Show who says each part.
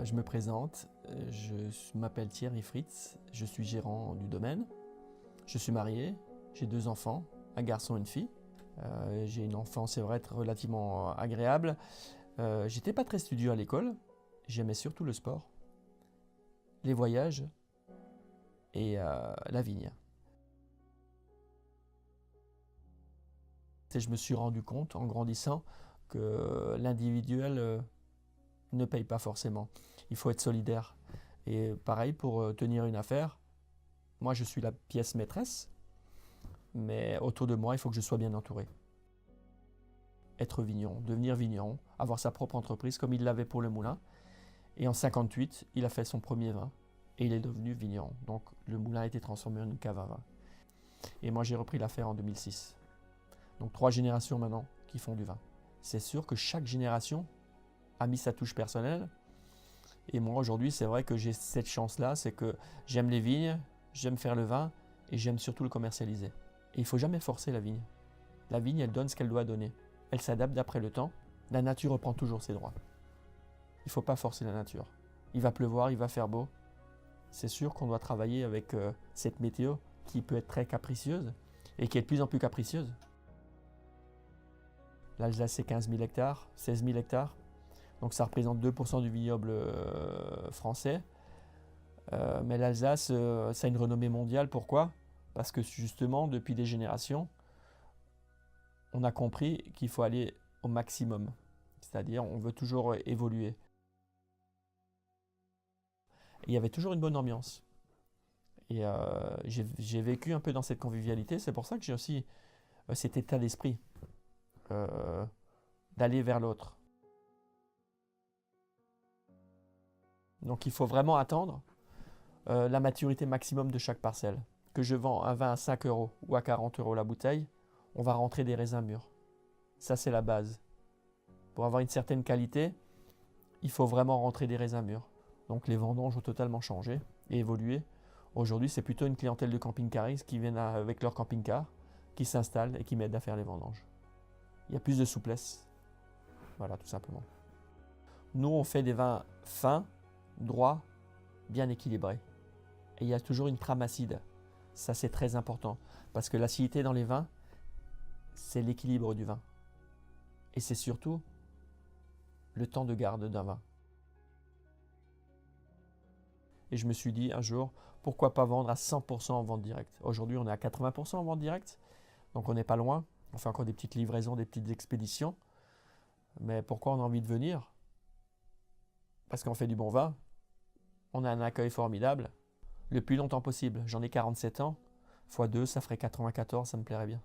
Speaker 1: Je me présente, je m'appelle Thierry Fritz, je suis gérant du domaine. Je suis marié, j'ai 2 enfants, un garçon et une fille. J'ai une enfance, c'est vrai, relativement agréable. J'étais pas très studieux à l'école, j'aimais surtout le sport, les voyages et la vigne. Et je me suis rendu compte en grandissant que l'individuel ne paye pas forcément. Il faut être solidaire. Et pareil, pour tenir une affaire, moi je suis la pièce maîtresse, mais autour de moi, il faut que je sois bien entouré. Être vigneron, devenir vigneron, avoir sa propre entreprise comme il l'avait pour le moulin. Et en 58, il a fait son premier vin et il est devenu vigneron. Donc le moulin a été transformé en une cave à vin. Et moi j'ai repris l'affaire en 2006. Donc 3 générations maintenant qui font du vin. C'est sûr que chaque génération a mis sa touche personnelle. Et moi aujourd'hui, c'est vrai que j'ai cette chance-là, c'est que j'aime les vignes, j'aime faire le vin et j'aime surtout le commercialiser. Et il ne faut jamais forcer la vigne. La vigne, elle donne ce qu'elle doit donner. Elle s'adapte d'après le temps. La nature reprend toujours ses droits. Il ne faut pas forcer la nature. Il va pleuvoir, il va faire beau. C'est sûr qu'on doit travailler avec cette météo qui peut être très capricieuse et qui est de plus en plus capricieuse. L'Alsace, c'est 15 000 hectares, 16 000 hectares. Donc ça représente 2% du vignoble français. Mais l'Alsace, ça a une renommée mondiale. Pourquoi? Parce que justement, depuis des générations, on a compris qu'il faut aller au maximum. C'est-à-dire, on veut toujours évoluer. Et il y avait toujours une bonne ambiance. Et j'ai vécu un peu dans cette convivialité. C'est pour ça que j'ai aussi cet état d'esprit d'aller vers l'autre. Donc il faut vraiment attendre la maturité maximum de chaque parcelle. Que je vends un vin à 5 € ou à 40 € la bouteille, on va rentrer des raisins mûrs. Ça, c'est la base. Pour avoir une certaine qualité, il faut vraiment rentrer des raisins mûrs. Donc les vendanges ont totalement changé et évolué. Aujourd'hui, c'est plutôt une clientèle de camping-caristes qui viennent avec leur camping-car, qui s'installent et qui m'aident à faire les vendanges. Il y a plus de souplesse. Voilà, tout simplement. Nous, on fait des vins fins, droits, bien équilibrés. Et il y a toujours une trame acide. Ça, c'est très important. Parce que l'acidité dans les vins, c'est l'équilibre du vin. Et c'est surtout le temps de garde d'un vin. Et je me suis dit un jour, pourquoi pas vendre à 100% en vente directe? Aujourd'hui, on est à 80% en vente directe. Donc on n'est pas loin. On fait encore des petites livraisons, des petites expéditions. Mais pourquoi on a envie de venir? Parce qu'on fait du bon vin. On a un accueil formidable. Le plus longtemps possible. J'en ai 47 ans. X2, ça ferait 94, ça me plairait bien.